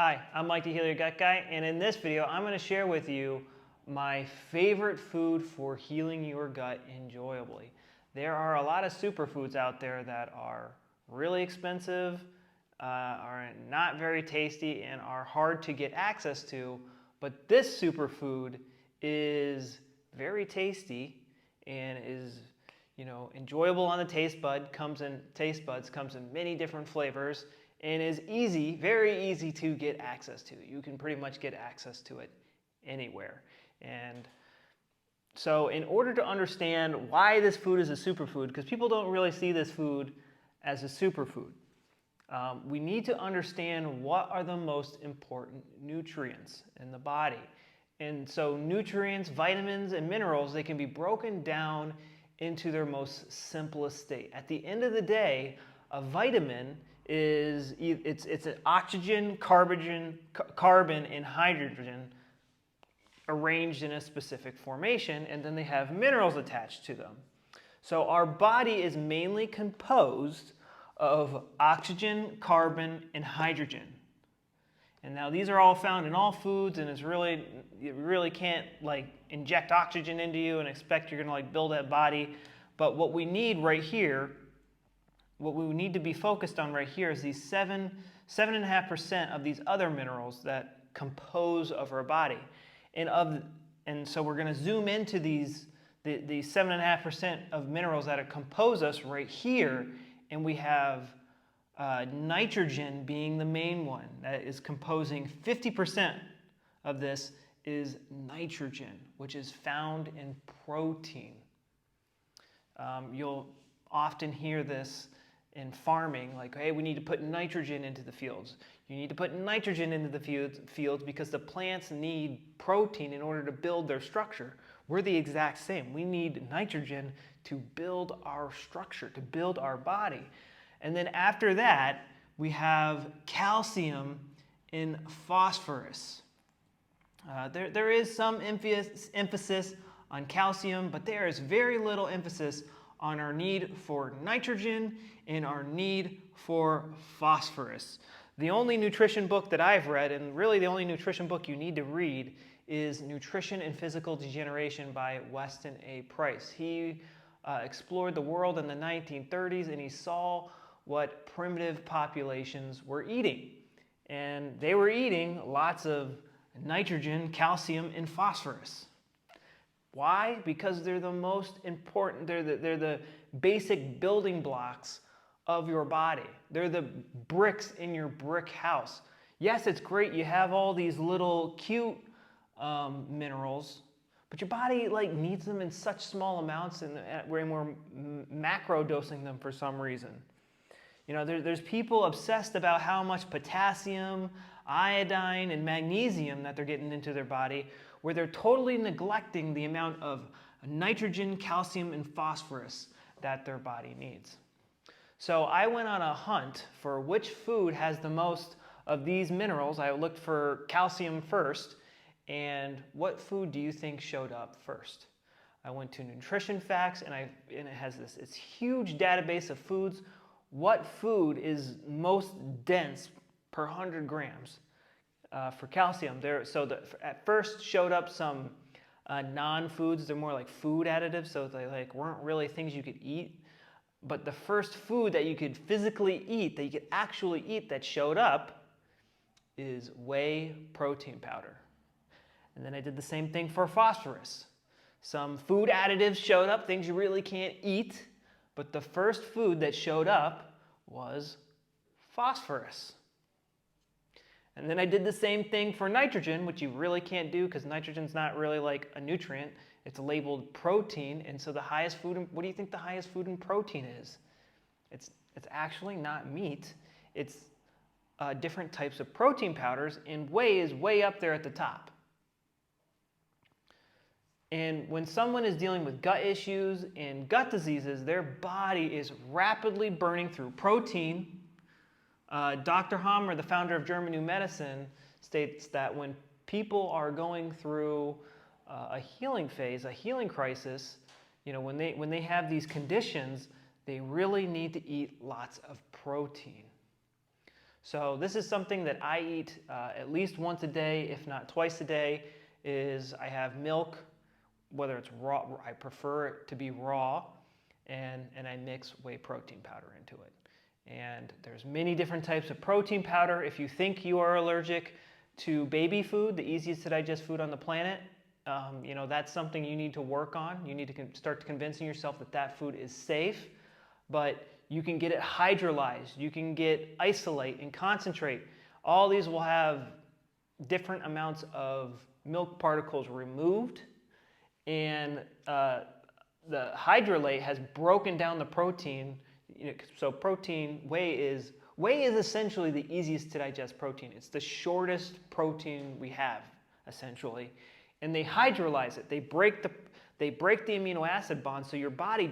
Hi, I'm Mike the Heal Your Gut Guy, and in this video, I'm going to share with you my favorite food for healing your gut enjoyably. There are a lot of superfoods out there that are really expensive, are not very tasty, and are hard to get access to, but this superfood is very tasty and is enjoyable on the taste buds, comes in many different flavors, and is easy, very easy to get access to. You can pretty much get access to it anywhere. And so in order to understand why this food is a superfood, because people don't really see this food as a superfood, we need to understand what are the most important nutrients in the body. And so nutrients, vitamins, and minerals, they can be broken down into their most simplest state. At the end of the day, a vitamin is it's an oxygen, carbon, and hydrogen arranged in a specific formation, and then they have minerals attached to them. So our body is mainly composed of oxygen, carbon, and hydrogen. And now these are all found in all foods, and you really can't inject oxygen into you and expect you're going to build that body. But what we need right here, what we need to be focused on right here is these 7.5% of these other minerals that compose of our body. And so we're going to zoom into the 7.5% of minerals that compose us right here, and we have nitrogen being the main one that is composing 50% of this is nitrogen, which is found in protein. You'll often hear this in farming, hey, we need to put nitrogen into the fields. You need to put nitrogen into the fields because the plants need protein in order to build their structure. We're the exact same. We need nitrogen to build our structure, to build our body. And then after that, we have calcium and phosphorus. There is some emphasis on calcium, but there is very little emphasis on our need for nitrogen and our need for phosphorus. The only nutrition book that I've read, and really the only nutrition book you need to read, is Nutrition and Physical Degeneration by Weston A. Price. He explored the world in the 1930s, and he saw what primitive populations were eating. And they were eating lots of nitrogen, calcium, and phosphorus. Why? Because they're the most important, they're the basic building blocks of your body. They're the bricks in your brick house. Yes, it's great you have all these little cute minerals, but your body needs them in such small amounts, and we're macro dosing them for some reason. There's people obsessed about how much potassium, iodine, and magnesium that they're getting into their body, where they're totally neglecting the amount of nitrogen, calcium, and phosphorus that their body needs. So I went on a hunt for which food has the most of these minerals. I looked for calcium first, and what food do you think showed up first? I went to Nutrition Facts, and it has this huge database of foods. What food is most dense per 100 grams for calcium? At first showed up some non-foods. They're more like food additives, so they weren't really things you could eat. But the first food that you could physically eat, that you could actually eat, that showed up is whey protein powder. And then I did the same thing for phosphorus. Some food additives showed up, things you really can't eat. But the first food that showed up was phosphorus. And then I did the same thing for nitrogen, which you really can't do because nitrogen's not really like a nutrient. It's labeled protein. And so the highest food, what do you think the highest food in protein is? It's actually not meat. It's different types of protein powders, and whey is way up there at the top. And when someone is dealing with gut issues and gut diseases, their body is rapidly burning through protein. Dr. Hammer, the founder of German New Medicine, states that when people are going through a healing phase, a healing crisis, when they have these conditions, they really need to eat lots of protein. So this is something that I eat at least once a day, if not twice a day, is I have milk, whether it's raw, I prefer it to be raw, and I mix whey protein powder into it. And there's many different types of protein powder. If you think you are allergic to baby food, the easiest to digest food on the planet, that's something you need to work on. You need to start convincing yourself that that food is safe, but you can get it hydrolyzed, you can get isolate and concentrate. All these will have different amounts of milk particles removed, and the hydrolate has broken down the protein. So whey is essentially the easiest to digest protein. It's the shortest protein we have, essentially. And they hydrolyze it. They break the amino acid bond, so your body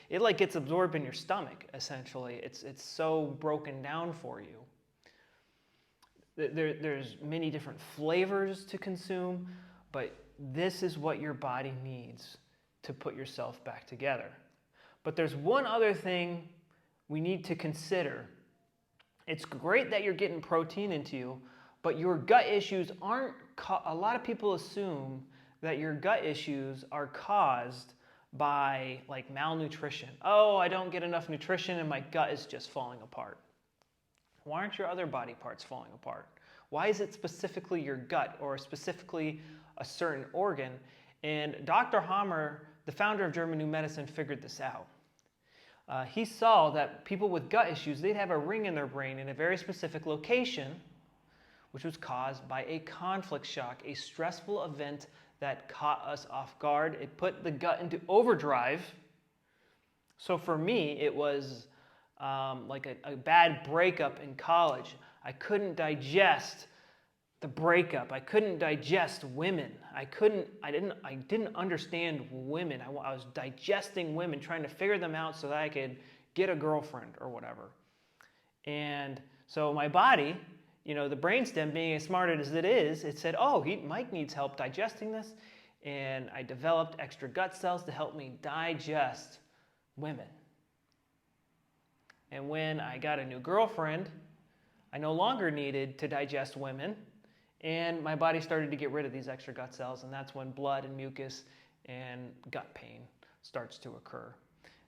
it like gets absorbed in your stomach, essentially. It's so broken down for you. There's many different flavors to consume, but this is what your body needs to put yourself back together. But there's one other thing we need to consider. It's great that you're getting protein into you, but your gut issues aren't, a lot of people assume that your gut issues are caused by like malnutrition. Oh, I don't get enough nutrition and my gut is just falling apart. Why aren't your other body parts falling apart? Why is it specifically your gut or specifically a certain organ? And Dr. Hammer, the founder of German New Medicine, figured this out. He saw that people with gut issues, they'd have a ring in their brain in a very specific location, which was caused by a conflict shock, a stressful event that caught us off guard. It put the gut into overdrive. So for me, it was like a bad breakup in college. I couldn't digest the breakup. I couldn't digest women. I didn't understand women. I was digesting women, trying to figure them out so that I could get a girlfriend or whatever. And so my body, the brainstem, being as smart as it is, it said, oh, Mike needs help digesting this. And I developed extra gut cells to help me digest women. And when I got a new girlfriend, I no longer needed to digest women, and my body started to get rid of these extra gut cells, and that's when blood and mucus and gut pain starts to occur.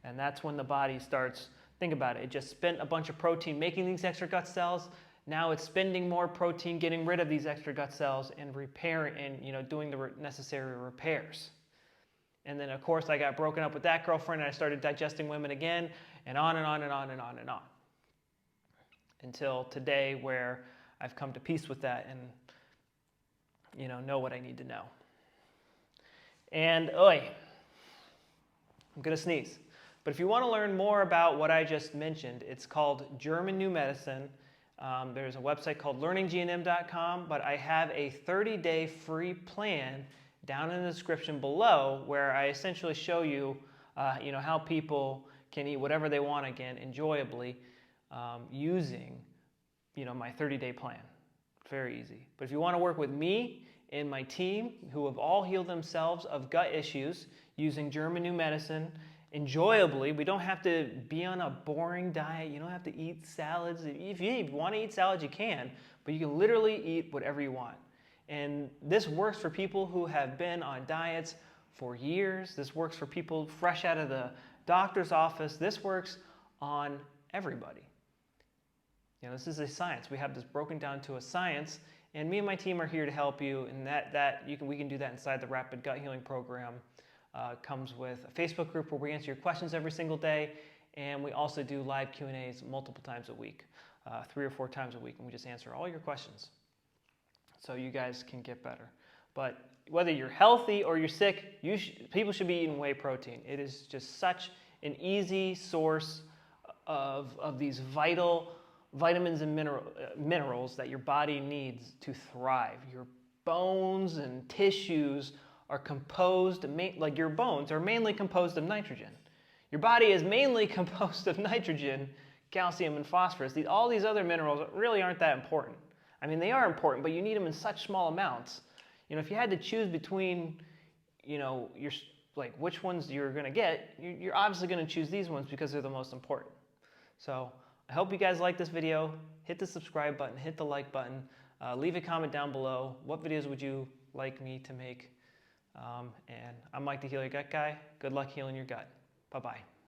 And that's when the body starts, think about it, it just spent a bunch of protein making these extra gut cells. Now it's spending more protein getting rid of these extra gut cells and doing the necessary repairs. And then, of course, I got broken up with that girlfriend, and I started digesting women again, and on and on and on and on and on. Until today, where I've come to peace with that and, know what I need to know. And, I'm going to sneeze. But if you want to learn more about what I just mentioned, it's called German New Medicine. There's a website called learninggnm.com, but I have a 30-day free plan down in the description below where I essentially show you, how people can eat whatever they want again enjoyably using, my 30-day plan. Very easy. But if you want to work with me and my team who have all healed themselves of gut issues using German New Medicine enjoyably, we don't have to be on a boring diet. You don't have to eat salads. If you want to eat salads, you can, but you can literally eat whatever you want. And this works for people who have been on diets for years. This works for people fresh out of the doctor's office. This works on everybody. This is a science. We have this broken down to a science, and me and my team are here to help you. And we can do that inside the Rapid Gut Healing Program. Comes with a Facebook group where we answer your questions every single day, and we also do live Q&As multiple times a week, 3 or 4 times a week, and we just answer all your questions so you guys can get better. But whether you're healthy or you're sick, people should be eating whey protein. It is just such an easy source of these vital vitamins and minerals that your body needs to thrive. Your bones and tissues are composed, like your bones are mainly composed of nitrogen. Your body is mainly composed of nitrogen, calcium, and phosphorus. All these other minerals really aren't that important. I mean, they are important, but you need them in such small amounts. If you had to choose between, which ones you're going to get, you're obviously going to choose these ones because they're the most important. So I hope you guys like this video. Hit the subscribe button, hit the like button. Leave a comment down below. What videos would you like me to make? And I'm Mike, the Heal Your Gut Guy. Good luck healing your gut. Bye-bye.